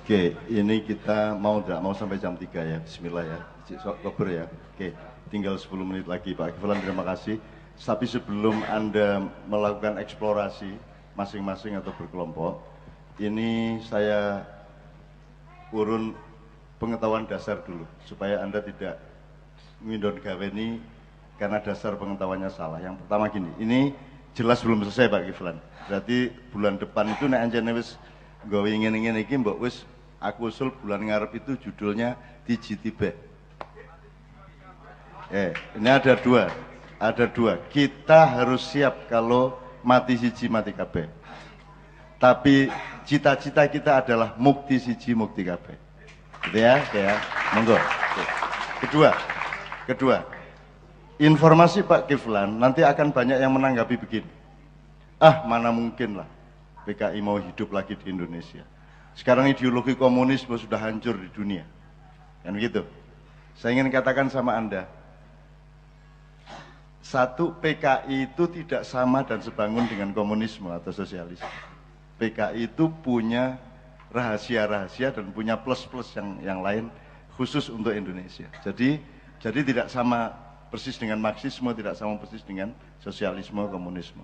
Oke, ini kita mau tidak mau sampai jam 3 ya, bismillah ya, Oktober ya. Oke, tinggal 10 menit lagi Pak Kiflan, terima kasih. Tapi sebelum Anda melakukan eksplorasi masing-masing atau berkelompok, ini saya urun pengetahuan dasar dulu, supaya Anda tidak ngindon gaweni karena dasar pengetahuannya salah. Yang pertama gini, ini jelas belum selesai Pak Kiflan. Berarti bulan depan itu nek anjene wis nggawe ingin iki mbok wis aku usul bulan ngarep itu judulnya Tiji Tibe. Ini ada dua. Kita harus siap kalau mati siji mati kabeh. Tapi cita-cita kita adalah mukti siji mukti kabeh. Gitu ya, monggo. Kedua, informasi Pak Kiflan nanti akan banyak yang menanggapi begini. Mana mungkin lah PKI mau hidup lagi di Indonesia. Sekarang ideologi komunisme sudah hancur di dunia. Kan gitu. Saya ingin katakan sama Anda, satu, PKI itu tidak sama dan sebangun dengan komunisme atau sosialisme. PKI itu punya rahasia-rahasia dan punya plus-plus yang lain khusus untuk Indonesia. Jadi tidak sama persis dengan Marxisme, tidak sama persis dengan sosialisme, komunisme.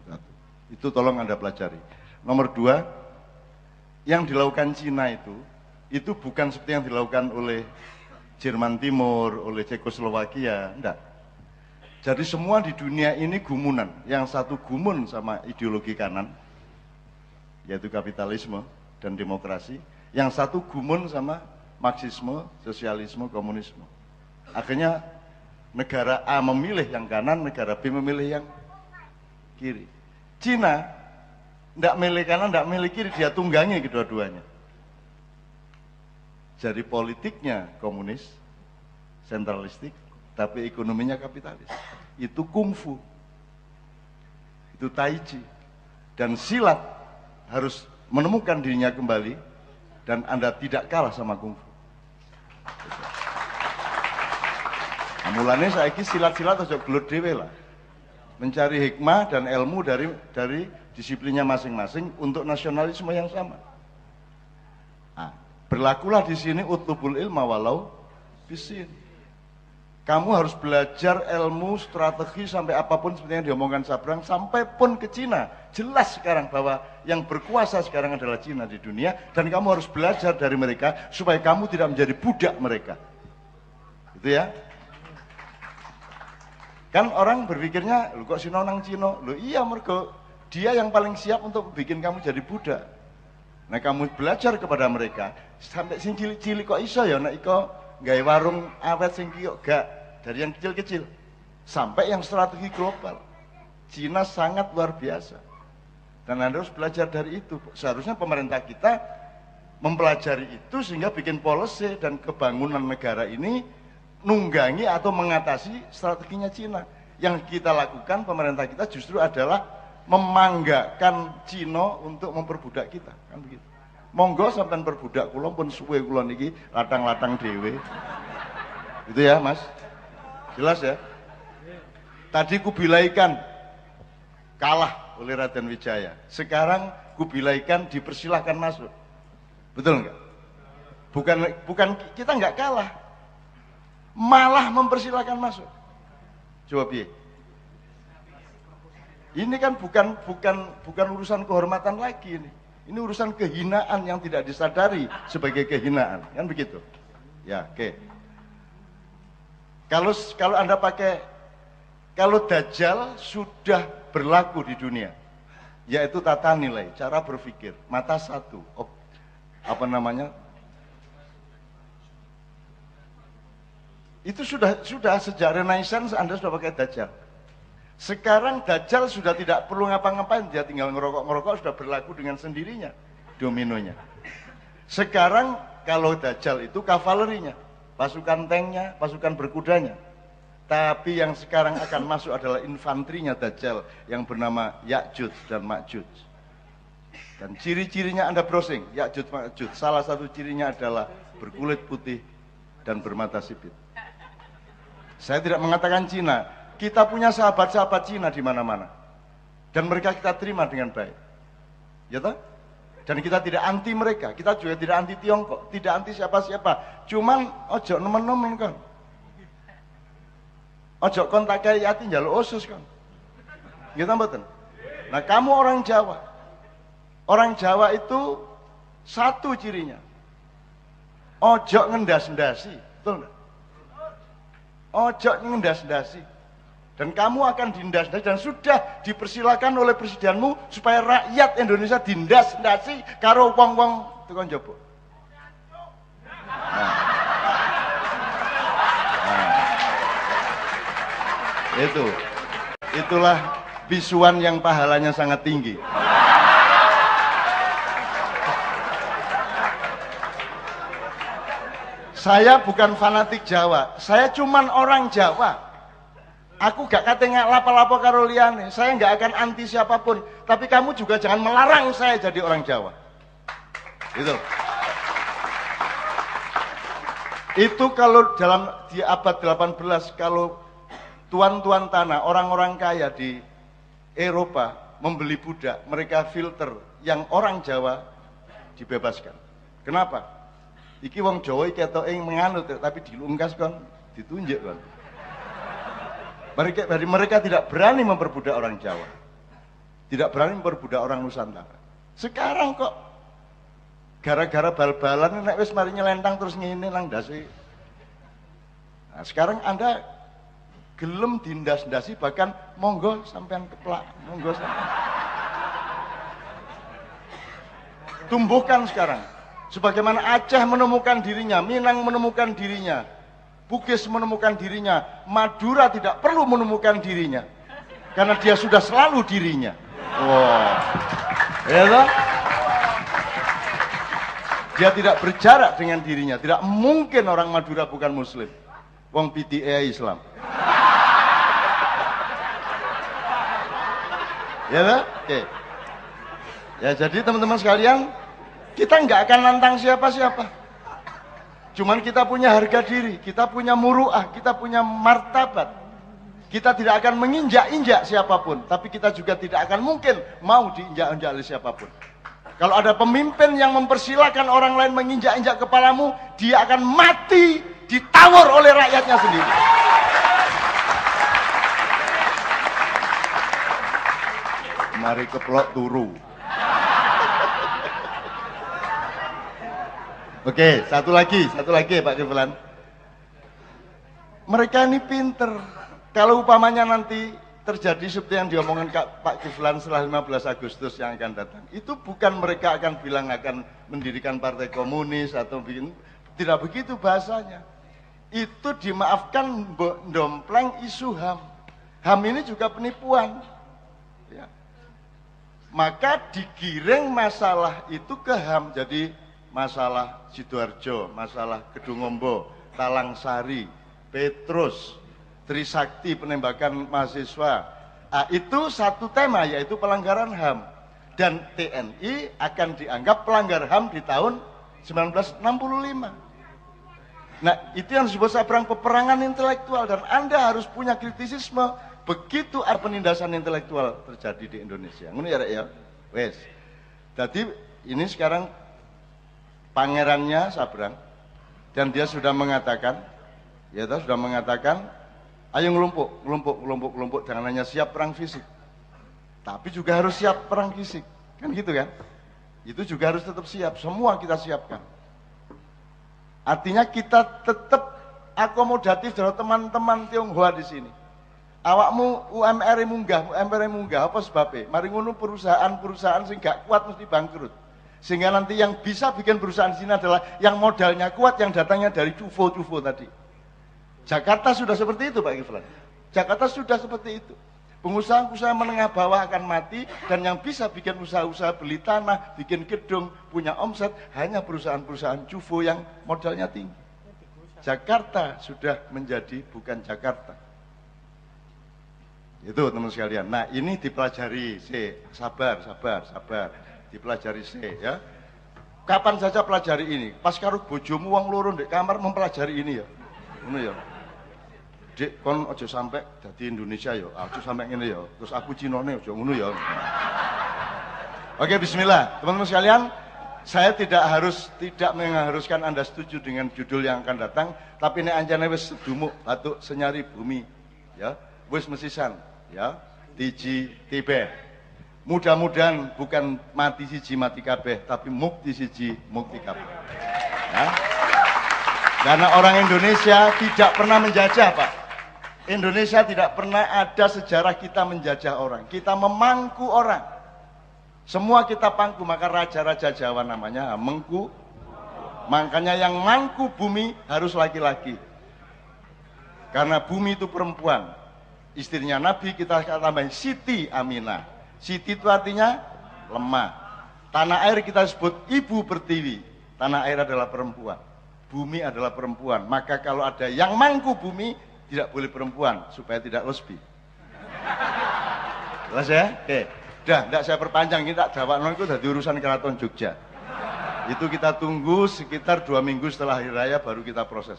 Itu tolong Anda pelajari. Nomor dua, yang dilakukan Cina itu bukan seperti yang dilakukan oleh Jerman Timur, oleh Cekoslowakia, enggak. Jadi semua di dunia ini gumunan. Yang satu gumun sama ideologi kanan, yaitu kapitalisme dan demokrasi. Yang satu gumun sama Marxisme, sosialisme, komunisme. Akhirnya negara A memilih yang kanan, negara B memilih yang kiri. Cina tidak milih kanan, tidak milih kiri, dia tunggangi kedua-duanya. Jadi politiknya komunis, sentralistik, tapi ekonominya kapitalis. Itu kungfu, itu tai chi, dan silat harus menemukan dirinya kembali, dan Anda tidak kalah sama kungfu. Nah, mulanya saya ini silat-silat atau gelut dewe lah, mencari hikmah dan ilmu dari disiplinnya masing-masing untuk nasionalisme yang sama. Nah, berlakulah di sini utlubul ilma walau bisin. Kamu harus belajar ilmu strategi sampai apapun seperti yang diomongkan Sabrang, sampai pun ke Cina. Jelas sekarang bahwa yang berkuasa sekarang adalah Cina di dunia, dan kamu harus belajar dari mereka supaya kamu tidak menjadi budak mereka. Gitu ya. Kan orang berpikirnya, lu kok Sino nang Cino? Lu iya mergo dia yang paling siap untuk bikin kamu jadi budak. Nah, kamu belajar kepada mereka sampai sing cilik-cilik kok iso ya nek iko gawe warung awet sing kok gak, dari yang kecil-kecil sampai yang strategi global. Cina sangat luar biasa. Dan Anda harus belajar dari itu. Seharusnya pemerintah kita mempelajari itu sehingga bikin policy dan kebangunan negara ini nunggangi atau mengatasi strateginya Cina. Yang kita lakukan pemerintah kita justru adalah memanggakan Cina untuk memperbudak kita, kan begitu. Monggo sampean perbudak kula pun suwe kula niki latang-latang dhewe. Itu ya, Mas. Jelas ya? Tadi Kubilaikan kalah oleh Raden Wijaya. Sekarang Kubilaikan dipersilahkan masuk. Betul enggak? Bukan kita enggak kalah. Malah mempersilahkan masuk. Coba piye? Ini kan bukan urusan kehormatan lagi ini. Ini urusan kehinaan yang tidak disadari sebagai kehinaan, kan begitu? Ya, oke. Kalau Anda kalau Dajjal sudah berlaku di dunia, yaitu tata nilai, cara berpikir, mata satu, itu sudah sejak Renaissance Anda sudah pakai Dajjal. Sekarang Dajjal sudah tidak perlu ngapa-ngapain, dia tinggal ngerokok-ngerokok sudah berlaku dengan sendirinya dominonya. Sekarang kalau Dajjal itu kavalerinya, pasukan tanknya, pasukan berkudanya. Tapi yang sekarang akan masuk adalah infanterinya Dajjal yang bernama Ya'juj dan Ma'juj. Dan ciri-cirinya Anda browsing, Ya'juj Ma'juj, salah satu cirinya adalah berkulit putih dan bermata sipit. Saya tidak mengatakan Cina. Kita punya sahabat-sahabat Cina di mana-mana, dan mereka kita terima dengan baik, ya toh? Dan kita tidak anti mereka, kita juga tidak anti Tiongkok, tidak anti siapa-siapa. Cuman ojo nemen-nemen kan. Ojo kon tak kaya ati njaluk usus kan. Gitu mboten? Nah, kamu orang Jawa. Orang Jawa itu satu cirinya. Ojo ngendas-ndasi, betul enggak? Ojo ngendas-ndasi. Dan kamu akan dindas-ndasi dan sudah dipersilakan oleh presidenmu supaya rakyat Indonesia dindas-ndasi karo wong-wong tukang jopo. Itulah bisuan yang pahalanya sangat tinggi. Saya bukan fanatik Jawa, saya cuman orang Jawa. Aku gak kate lapo-lapo karo liyane, saya gak akan anti siapapun, tapi kamu juga jangan melarang saya jadi orang Jawa. Itu kalau di abad 18, kalau tuan-tuan tanah, orang-orang kaya di Eropa membeli budak, mereka filter yang orang Jawa dibebaskan. Kenapa? Iki wong Jawa iki ketoke menganut tapi dilungkas kon, ditunjuk kon. Mereka tidak berani memperbudak orang Jawa. Tidak berani memperbudak orang Nusantara. Sekarang kok gara-gara bal-balan nek wis mari nyelentang terus ngene nang ndase. Nah, sekarang Anda gelem dindas-ndasi bahkan monggo sampean keplak, monggo sampean. Tumbuhkan sekarang. Sebagaimana Aceh menemukan dirinya, Minang menemukan dirinya, Bugis menemukan dirinya, Madura tidak perlu menemukan dirinya karena dia sudah selalu dirinya. Wow. Ya toh? Dia tidak berjarak dengan dirinya. Tidak mungkin orang Madura bukan muslim. Wong PTA Islam. Ya toh? Oke. Ya jadi teman-teman sekalian, kita nggak akan nantang siapa-siapa. Cuman kita punya harga diri, kita punya muruah, kita punya martabat. Kita tidak akan menginjak-injak siapapun, tapi kita juga tidak akan mungkin mau diinjak-injak oleh siapapun. Kalau ada pemimpin yang mempersilahkan orang lain menginjak-injak kepalamu, dia akan mati ditawar oleh rakyatnya sendiri. Mari keplok turu. Oke, satu lagi Pak Kiflan. Mereka ini pinter. Kalau upamanya nanti terjadi seperti yang diomongkan Pak Kiflan setelah 15 Agustus yang akan datang, itu bukan mereka akan bilang akan mendirikan partai komunis atau bikin, tidak begitu bahasanya. Itu dimaafkan dompleng isu HAM. HAM ini juga penipuan. Ya. Maka digiring masalah itu ke HAM, jadi masalah Sidoarjo, masalah Kedungombo, Talangsari, Petrus, Trisakti penembakan mahasiswa. Nah, itu satu tema yaitu pelanggaran HAM. Dan TNI akan dianggap pelanggar HAM di tahun 1965. Nah, itu yang disebut sabrang peperangan intelektual dan Anda harus punya kritisisme begitu ada penindasan intelektual terjadi di Indonesia. Ngono ya, Rek ya. Wes. Jadi ini sekarang pangerannya Sabrang dan dia sudah mengatakan, ayo ngelumpuk, jangan hanya siap perang fisik, tapi juga harus siap perang fisik, kan gitu kan? Itu juga harus tetap siap, semua kita siapkan. Artinya kita tetap akomodatif dengan teman-teman Tionghoa di sini. Awakmu UMR munggah, apa sebabnya? Mari ngono perusahaan sing gak kuat mesti bangkrut. Sehingga nanti yang bisa bikin perusahaan di sini adalah yang modalnya kuat, yang datangnya dari cufo tadi. Jakarta sudah seperti itu Pak Kiflan. Jakarta sudah seperti itu. Pengusaha-pengusaha menengah bawah akan mati dan yang bisa bikin usaha-usaha beli tanah, bikin gedung, punya omset hanya perusahaan-perusahaan cufo yang modalnya tinggi. Jakarta sudah menjadi bukan Jakarta. Itu teman sekalian. Nah ini dipelajari, sabar. Dipelajari ya. Kapan saja pelajari ini. Pas karo bojomu wong loro ndek kamar mempelajari ini ya. Ngono ya. Dik kon aja sampai dadi Indonesia ya. Aja sampai ngene ya. Terus aku Cinone aja ngono ya. Oke, bismillah. Teman-teman sekalian, saya tidak mengharuskan Anda setuju dengan judul yang akan datang, tapi nek anjane wis sedumuk batuk senyari bumi, ya, wis mesisan, ya, tiji tibe. Mudah-mudahan bukan mati siji mati kabeh, tapi mukti siji mukti kabeh. Ya. Karena orang Indonesia tidak pernah menjajah, Pak. Indonesia tidak pernah ada sejarah kita menjajah orang. Kita memangku orang. Semua kita pangku, maka raja-raja Jawa namanya mengku. Makanya yang mangku bumi harus laki-laki. Karena bumi itu perempuan. Istrinya Nabi kita tambahin Siti Aminah. Siti itu artinya lemah. Tanah air kita sebut ibu pertiwi. Tanah air adalah perempuan. Bumi adalah perempuan. Maka kalau ada yang mangku bumi, tidak boleh perempuan supaya tidak lesbi. Jelas ya? Oke. Dah, tidak saya perpanjang, kita dakwakan itu dari urusan Keraton Jogja. Itu kita tunggu sekitar 2 minggu setelah hari raya baru kita proses.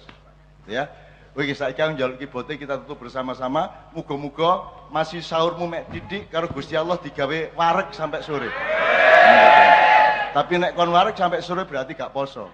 Ya. Oke, saiki njaluk kibote kita tutup bersama-sama. Muga-muga masih sahurmu mek didik karo Gusti Allah digawe wareg sampai sore. Tapi nek kon wareg sampai sore berarti gak poso.